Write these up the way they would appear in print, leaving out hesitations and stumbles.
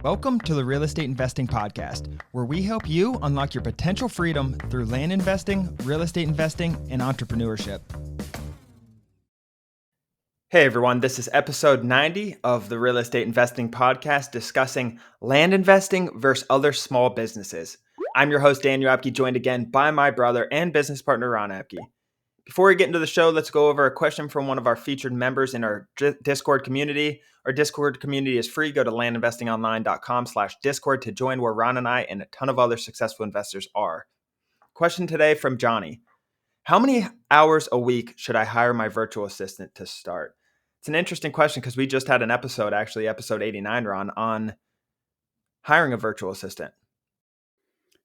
Welcome to the Real Estate Investing Podcast, where we help you unlock your potential freedom through land investing, real estate investing, and entrepreneurship. Hey everyone, this is episode 90 of the Real Estate Investing Podcast discussing land investing versus other small businesses. I'm your host, Daniel Apke, joined again by my brother and business partner, Ron Apke. Before we get into the show, let's go over a question from one of our featured members in our Discord community. Our Discord community is free. Go to landinvestingonline.com/Discord to join where Ron and I and a ton of other successful investors are. Question today from Johnny. How many hours a week should I hire my virtual assistant to start? It's an interesting question because we just had an episode, actually episode 89, Ron, on hiring a virtual assistant.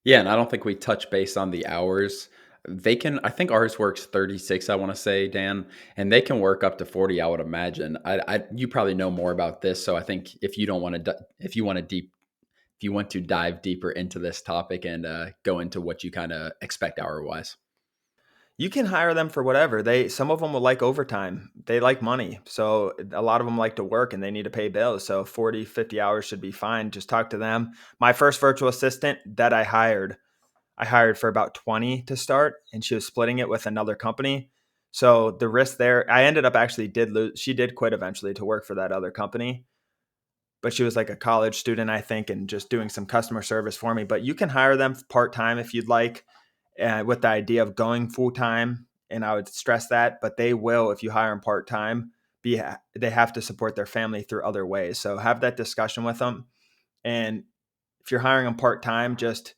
Yeah, and I don't think we touch base on the hours. I think ours works 36, I want to say, Dan, and they can work up to 40, I would imagine. You probably know more about this. So I think if you want to dive deeper into this topic and go into what you kind of expect hour wise. You can hire them for whatever. Some of them will like overtime. They like money. So a lot of them like to work and they need to pay bills. So 40, 50 hours should be fine. Just talk to them. My first virtual assistant that I hired for about 20 to start, and she was splitting it with another company. So the risk there, I ended up she did quit eventually to work for that other company, but she was like a college student, I think, and just doing some customer service for me. But you can hire them part-time if you'd like, with the idea of going full-time. And I would stress that, but they will, if you hire them part-time, they have to support their family through other ways. So have that discussion with them. And if you're hiring them part-time, just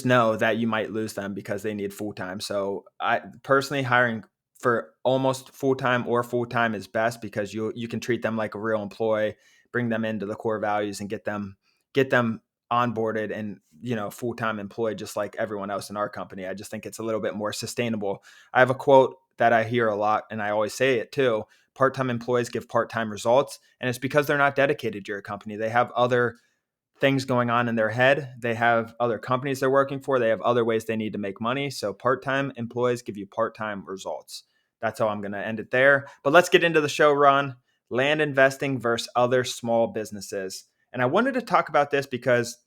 know that you might lose them because they need full-time. So I personally, hiring for almost full-time or full-time is best because you can treat them like a real employee, bring them into the core values and get them onboarded and, full-time employed just like everyone else in our company. I just think it's a little bit more sustainable. I have a quote that I hear a lot and I always say it too. Part-time employees give part-time results, and it's because they're not dedicated to your company. They have other things going on in their head. They have other companies they're working for. They have other ways they need to make money. So part-time employees give you part-time results. That's how I'm going to end it there. But let's get into the show, Ron. Land investing versus other small businesses. And I wanted to talk about this because,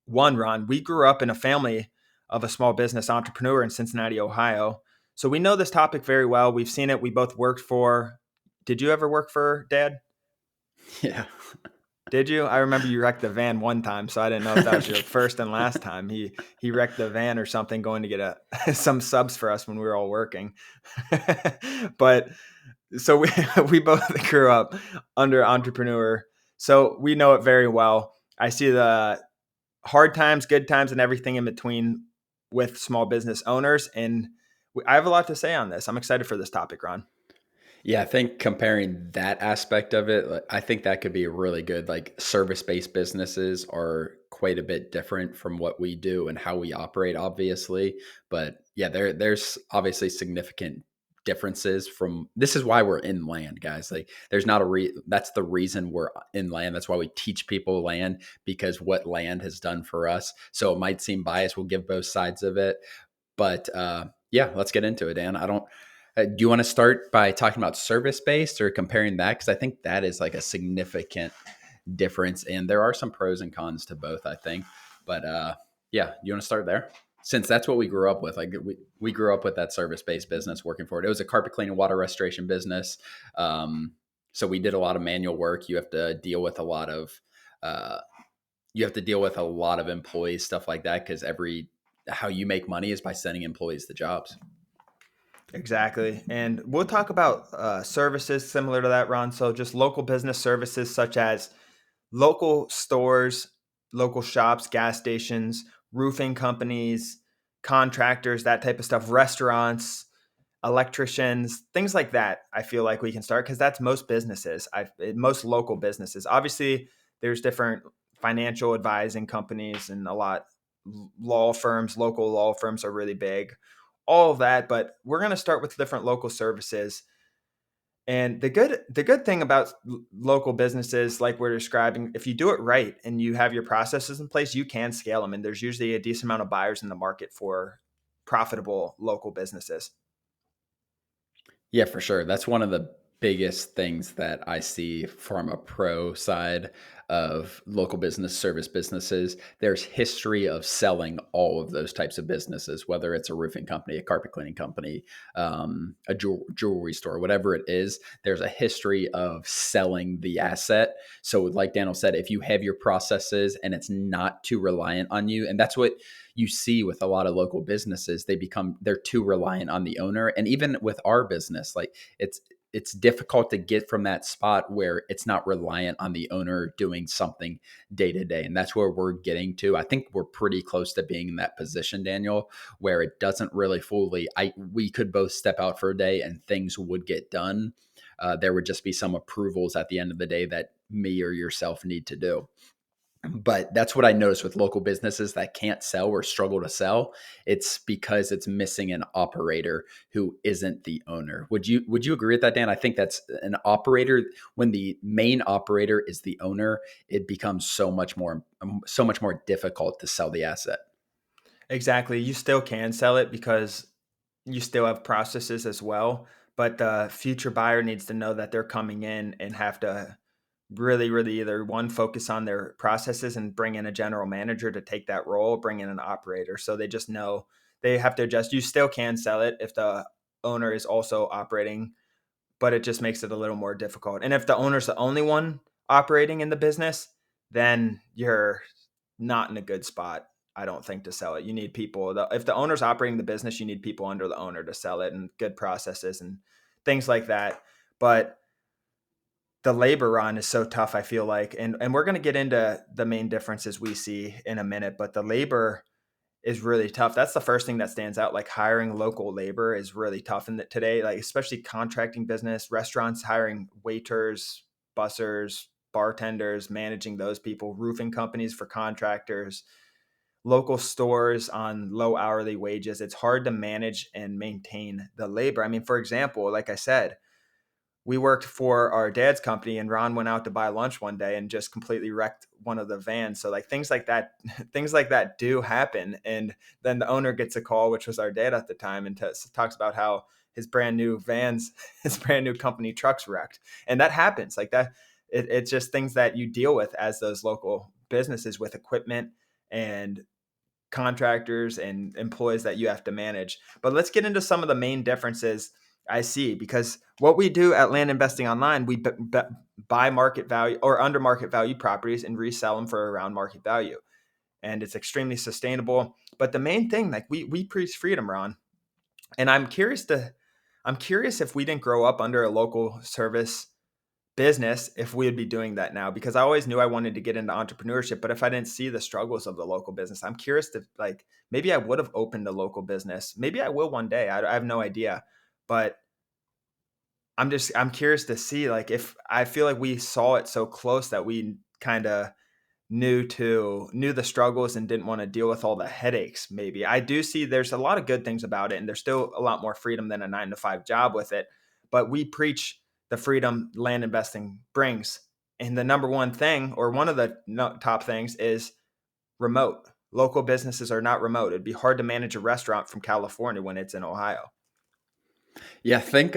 one, Ron, we grew up in a family of a small business entrepreneur in Cincinnati, Ohio. So we know this topic very well. We've seen it. We both worked for. Did you ever work for Dad? Yeah. Did you? I remember you wrecked the van one time, so I didn't know if that was your first and last time. He wrecked the van or something, going to get some subs for us when we were all working. But so we both grew up under entrepreneur, so we know it very well. I see the hard times, good times, and everything in between with small business owners, and I have a lot to say on this. I'm excited for this topic, Ron. Yeah, I think comparing that aspect of it, I think that could be really good. Like service-based businesses are quite a bit different from what we do and how we operate, obviously. But yeah, there's obviously significant differences from this is why we're in land, guys. Like there's not that's the reason we're in land. That's why we teach people land, because what land has done for us. So it might seem biased. We'll give both sides of it. But yeah, let's get into it, Dan. Do you want to start by talking about service-based or comparing that? Because I think that is like a significant difference. And there are some pros and cons to both, I think. But yeah, you want to start there? Since that's what we grew up with. Like we grew up with that service-based business working for it. It was a carpet cleaning, water restoration business. So we did a lot of manual work. You have to deal with a lot of employees, stuff like that, because how you make money is by sending employees to jobs. Exactly. And we'll talk about services similar to that, Ron. So just local business services such as local stores, local shops, gas stations, roofing companies, contractors, that type of stuff, restaurants, electricians, things like that. I feel like we can start because that's most businesses, most local businesses. Obviously, there's different financial advising companies and a lot law firms, local law firms are really big, all of that. But we're going to start with different local services. And the good thing about local businesses, like we're describing, if you do it right and you have your processes in place, you can scale them. And there's usually a decent amount of buyers in the market for profitable local businesses. Yeah, for sure. That's one of the biggest things that I see from a pro side. of local business service businesses, there's history of selling all of those types of businesses, whether it's a roofing company, a carpet cleaning company, a jewelry store, whatever it is. There's a history of selling the asset. So, like Daniel said, if you have your processes and it's not too reliant on you, and that's what you see with a lot of local businesses, they're too reliant on the owner. And even with our business, like it's difficult to get from that spot where it's not reliant on the owner doing something day to day. And that's where we're getting to. I think we're pretty close to being in that position, Daniel, where it doesn't really we could both step out for a day and things would get done. There would just be some approvals at the end of the day that me or yourself need to do. But that's what I noticed with local businesses that can't sell or struggle to sell. It's because it's missing an operator who isn't the owner. Would you agree with that, Dan? I think that's an operator. When the main operator is the owner, it becomes so much more difficult to sell the asset. Exactly. You still can sell it because you still have processes as well, but the future buyer needs to know that they're coming in and have to really, really either one, focus on their processes and bring in a general manager to take that role, bring in an operator. So they just know they have to adjust. You still can sell it if the owner is also operating, but it just makes it a little more difficult. And if the owner's the only one operating in the business, then you're not in a good spot, I don't think, to sell it. You need people. If the owner's operating the business, you need people under the owner to sell it and good processes and things like that. But the labor run is so tough, I feel like. And we're going to get into the main differences we see in a minute, but the labor is really tough. That's the first thing that stands out. Like hiring local labor is really tough in that today, like especially contracting business, restaurants hiring waiters, bussers, bartenders, managing those people, roofing companies for contractors, local stores on low hourly wages. It's hard to manage and maintain the labor. I mean, for example, like I said, we worked for our dad's company and Ron went out to buy lunch one day and just completely wrecked one of the vans. So like things like that, things like that do happen. And then the owner gets a call, which was our dad at the time, and talks about how his brand new vans, his brand new company trucks wrecked. And that happens like that. It's just things that you deal with as those local businesses with equipment and contractors and employees that you have to manage. But let's get into some of the main differences I see, because what we do at Land Investing Online, we buy market value or under market value properties and resell them for around market value. And it's extremely sustainable. But the main thing, like we preach freedom, Ron. And I'm curious if we didn't grow up under a local service business, if we would be doing that now, because I always knew I wanted to get into entrepreneurship, but if I didn't see the struggles of the local business, I'm curious to, like, maybe I would have opened a local business. Maybe I will one day. I have no idea, but I'm curious to see, like, if I feel like we saw it so close that we kind of knew the struggles and didn't want to deal with all the headaches. Maybe I do see there's a lot of good things about it, and there's still a lot more freedom than a 9 to 5 job with it. But we preach the freedom land investing brings, and the number one thing, or one of the top things, is remote. Local businesses are not remote. It'd be hard to manage a restaurant from California when it's in Ohio. Yeah, I think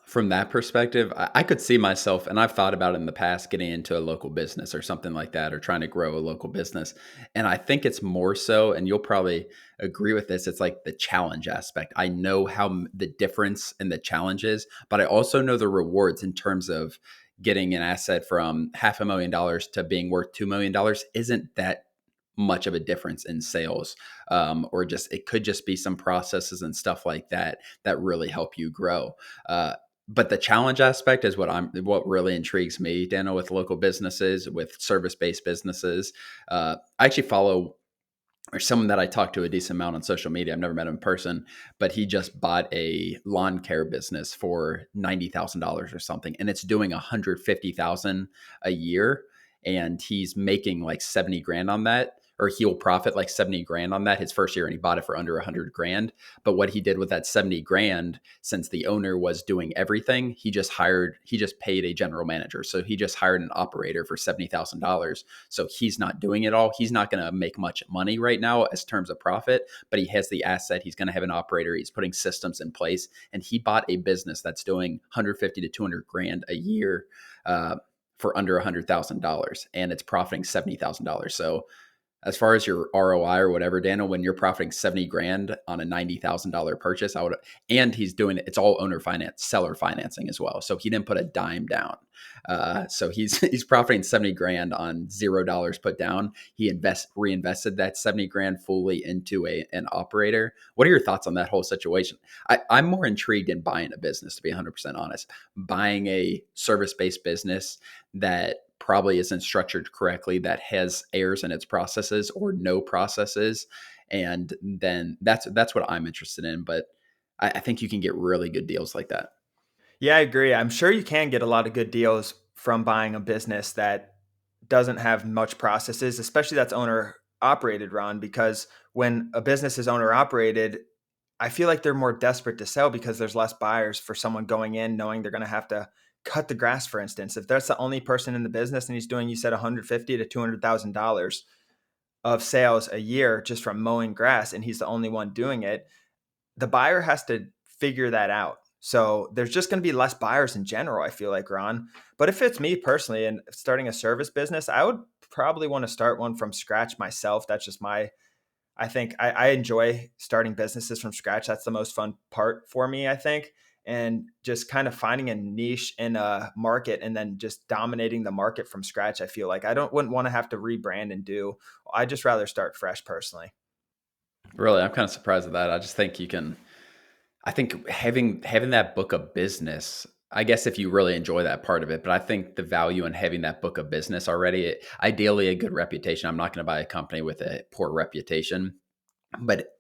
from that perspective, I could see myself, and I've thought about it in the past, getting into a local business or something like that, or trying to grow a local business. And I think it's more so, and you'll probably agree with this, it's like the challenge aspect. I know the difference in the challenges, but I also know the rewards in terms of getting an asset from $500,000 to being worth $2 million isn't that much of a difference in sales, or just it could just be some processes and stuff like that that really help you grow. But the challenge aspect is what really intrigues me, Daniel, with local businesses, with service based businesses. I actually follow or someone that I talk to a decent amount on social media. I've never met him in person, but he just bought a lawn care business for $90,000 or something, and it's doing 150,000 a year, and he's making like 70 grand on that, or he'll profit like 70 grand on that his first year, and he bought it for under 100 grand. But what he did with that 70 grand, since the owner was doing everything, he just paid a general manager. So he just hired an operator for $70,000. So he's not doing it all. He's not going to make much money right now as terms of profit, but he has the asset. He's going to have an operator. He's putting systems in place, and he bought a business that's doing 150 to 200 grand a year, for under $100,000 and it's profiting $70,000. So as far as your ROI or whatever, Daniel, when you're profiting 70 grand on a $90,000 purchase, and he's doing it, it's all owner finance, seller financing as well. So he didn't put a dime down. So he's profiting 70 grand on $0 put down. He reinvested that 70 grand fully into an operator. What are your thoughts on that whole situation? I'm more intrigued in buying a business, to be 100% honest, buying a service-based business that probably isn't structured correctly, that has errors in its processes or no processes. And then that's what I'm interested in. But I think you can get really good deals like that. Yeah, I agree. I'm sure you can get a lot of good deals from buying a business that doesn't have much processes, especially that's owner operated, Ron, because when a business is owner operated, I feel like they're more desperate to sell because there's less buyers for someone going in knowing they're going to have to cut the grass, for instance. If that's the only person in the business and he's doing, you said, 150 to $200,000 of sales a year just from mowing grass, and he's the only one doing it, the buyer has to figure that out. So there's just going to be less buyers in general, I feel like, Ron. But if it's me personally and starting a service business, I would probably want to start one from scratch myself. That's just I think I enjoy starting businesses from scratch. That's the most fun part for me, I think. And just kind of finding a niche in a market and then just dominating the market from scratch. I feel like wouldn't want to have to rebrand and do. I just rather start fresh personally. Really, I'm kind of surprised at that. I just think you can. I think having that book of business, I guess if you really enjoy that part of it, but I think the value in having that book of business already, ideally a good reputation. I'm not going to buy a company with a poor reputation,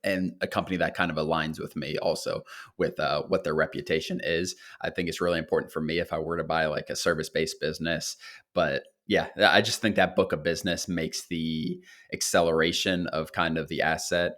and a company that kind of aligns with me also with what their reputation is. I think it's really important for me if I were to buy like a service-based business. But yeah, I just think that book of business makes the acceleration of kind of the asset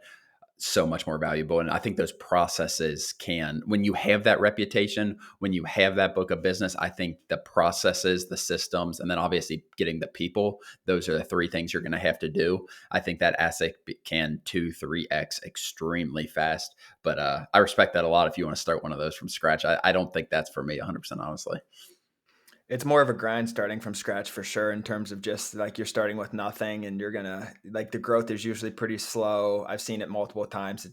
so much more valuable. And I think those processes can, when you have that reputation, when you have that book of business, I think the processes, the systems, and then obviously getting the people, those are the three things you're going to have to do. I think that asset can 2-3x extremely fast. But I respect that a lot if you want to start one of those from scratch. I don't think that's for me 100%, honestly. It's more of a grind starting from scratch for sure, in terms of just like you're starting with nothing and you're gonna, like, the growth is usually pretty slow. I've seen it multiple times.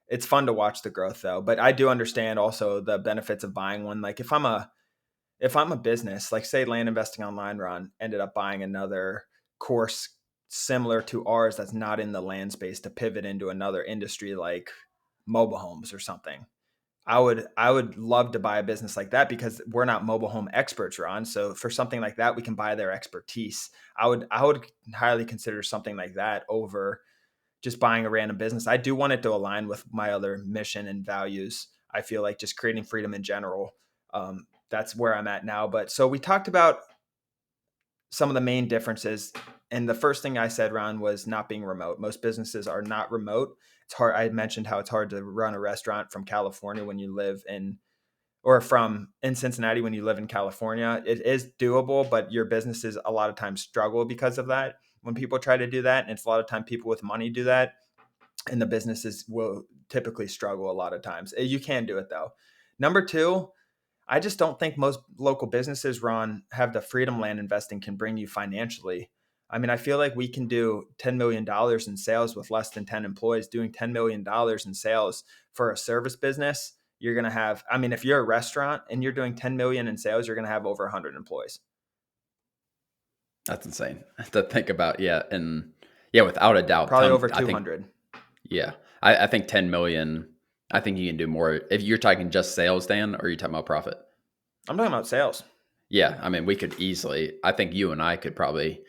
It's fun to watch the growth though. But I do understand also the benefits of buying one. Like if I'm a business, like say Land Investing Online, Ron, ended up buying another course similar to ours that's not in the land space to pivot into another industry like mobile homes or something. I would love to buy a business like that because we're not mobile home experts, Ron. So for something like that, we can buy their expertise. I would highly consider something like that over just buying a random business. I do want it to align with my other mission and values. I feel like just creating freedom in general. That's where I'm at now. But so we talked about some of the main differences. And the first thing I said, Ron, was not being remote. Most businesses are not remote. It's hard. I mentioned how it's hard to run a restaurant from California when you live in, or from in Cincinnati when you live in California. It is doable, but your businesses a lot of times struggle because of that. When people try to do that, and it's a lot of time people with money do that, and the businesses will typically struggle a lot of times. You can do it though. Number two, I just don't think most local businesses, Ron, have the freedom land investing can bring you financially. I mean, I feel like we can do $10 million in sales with less than 10 employees. Doing $10 million in sales for a service business, you're going to have, I mean, if you're a restaurant and you're doing 10 million in sales, you're going to have over 100 employees. That's insane to think about. Yeah. And yeah, without a doubt, Probably over I think, 200. yeah, I think 10 million, I think you can do more. If you're talking just sales, Dan, or are you talking about profit? I'm talking about sales. Yeah. I mean, we could easily, I think you and I could probably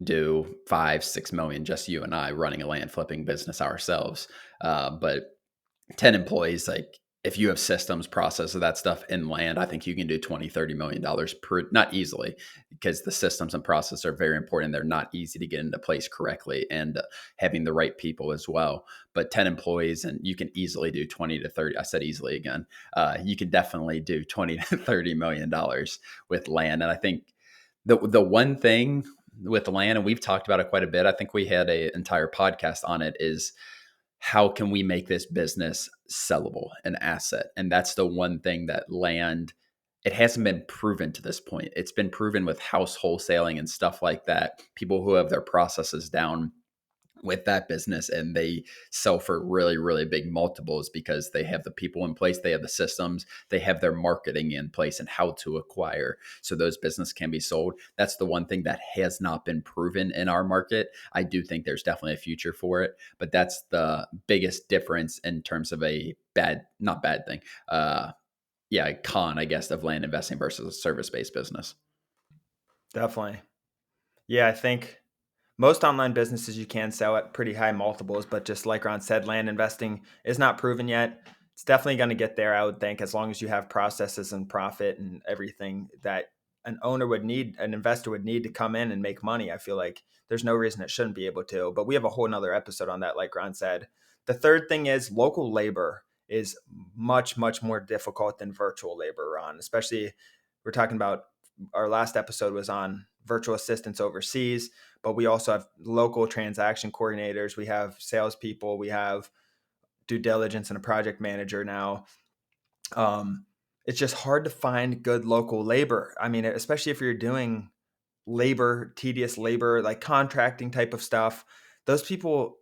do 5-6 million, just you and I running a land flipping business ourselves. But 10 employees, like if you have systems, process of that stuff in land, I think you can do 20-30 million dollars per, not easily, because the systems and process are very important. They're not easy to get into place correctly, and having the right people as well. But 10 employees, and you can easily do 20 to 30. I said easily again. You can definitely do 20-30 million dollars with land. And I think the one thing with land, and we've talked about it quite a bit, I think we had an entire podcast on it, is how can we make this business sellable, an asset? And that's the one thing that land it hasn't been proven to this point. It's been proven with house wholesaling and stuff like that. People who have their processes down with that business and they sell for really, really big multiples because they have the people in place, they have the systems, they have their marketing in place and how to acquire. So those business can be sold. That's the one thing that has not been proven in our market. I do think there's definitely a future for it, but that's the biggest difference in terms of a not bad thing. Con, I guess, of land investing versus a service-based business. Definitely. Yeah, I think most online businesses you can sell at pretty high multiples, but just like Ron said, land investing is not proven yet. It's definitely going to get there, I would think, as long as you have processes and profit and everything that an owner would need, an investor would need to come in and make money. I feel like there's no reason it shouldn't be able to, but we have a whole nother episode on that, like Ron said. The third thing is local labor is much, much more difficult than virtual labor, Ron, especially we're talking about our last episode was on virtual assistants overseas, but we also have local transaction coordinators. We have salespeople. We have due diligence and a project manager now. It's just hard to find good local labor. I mean, especially if you're doing labor, tedious labor, like contracting type of stuff, those people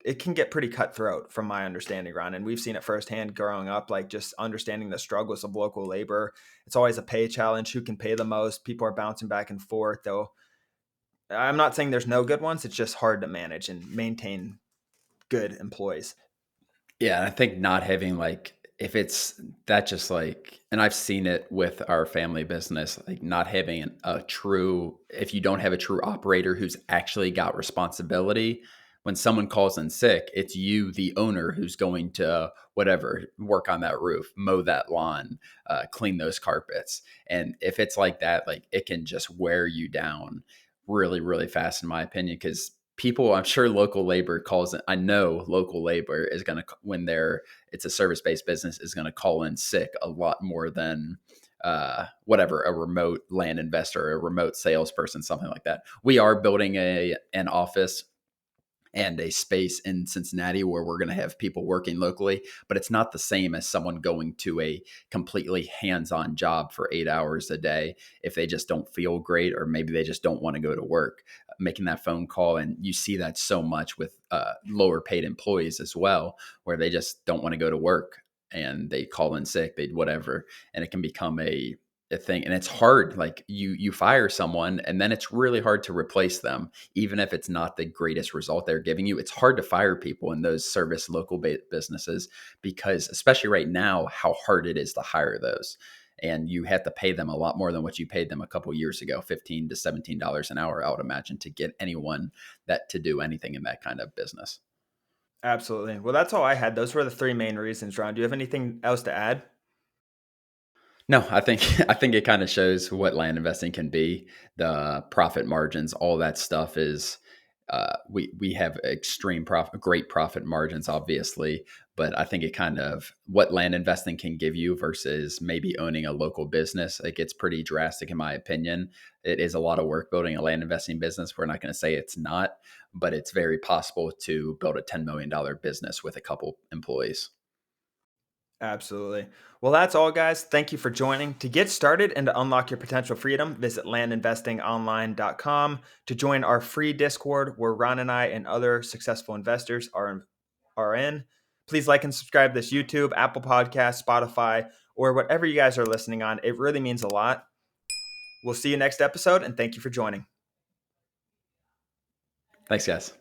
it can get pretty cutthroat from my understanding, Ron. And we've seen it firsthand growing up, like just understanding the struggles of local labor. It's always a pay challenge. Who can pay the most? People are bouncing back and forth, though. I'm not saying there's no good ones. It's just hard to manage and maintain good employees. Yeah, and I think not having like if it's that just like and I've seen it with our family business, like not having a true if you don't have a true operator who's actually got responsibility, when someone calls in sick, it's you, the owner, who's going to whatever, work on that roof, mow that lawn, clean those carpets. And if it's like that, like it can just wear you down really, really fast, in my opinion, because people, I'm sure local labor calls it. I know local labor is going to, when it's a service based business, is going to call in sick a lot more than whatever, a remote land investor, a remote salesperson, something like that. We are building an office and a space in Cincinnati where we're going to have people working locally, but it's not the same as someone going to a completely hands-on job for 8 hours a day if they just don't feel great or maybe they just don't want to go to work. Making that phone call, and you see that so much with lower paid employees as well, where they just don't want to go to work and they call in sick, they whatever, and it can become a thing. And it's hard, like you fire someone and then it's really hard to replace them, even if it's not the greatest result they're giving you. It's hard to fire people in those service local businesses, because especially right now, how hard it is to hire those, and you have to pay them a lot more than what you paid them a couple years ago, $15 to $17 an hour, I would imagine, to get anyone that to do anything in that kind of business. Absolutely. Well, that's all I had. Those were the three main reasons, Ron. Do you have anything else to add? No, I think I think it kind of shows what land investing can be. The profit margins, all that stuff is we have great profit margins, obviously, but I think it kind of what land investing can give you versus maybe owning a local business. It gets pretty drastic, in my opinion. It is a lot of work building a land investing business. We're not going to say it's not, but it's very possible to build a $10 million business with a couple employees. Absolutely. Well, that's all, guys. Thank you for joining. To get started and to unlock your potential freedom, visit landinvestingonline.com to join our free Discord where Ron and I and other successful investors are in. Please like and subscribe to this YouTube, Apple Podcast, Spotify, or whatever you guys are listening on. It really means a lot. We'll see you next episode, and thank you for joining. Thanks, guys.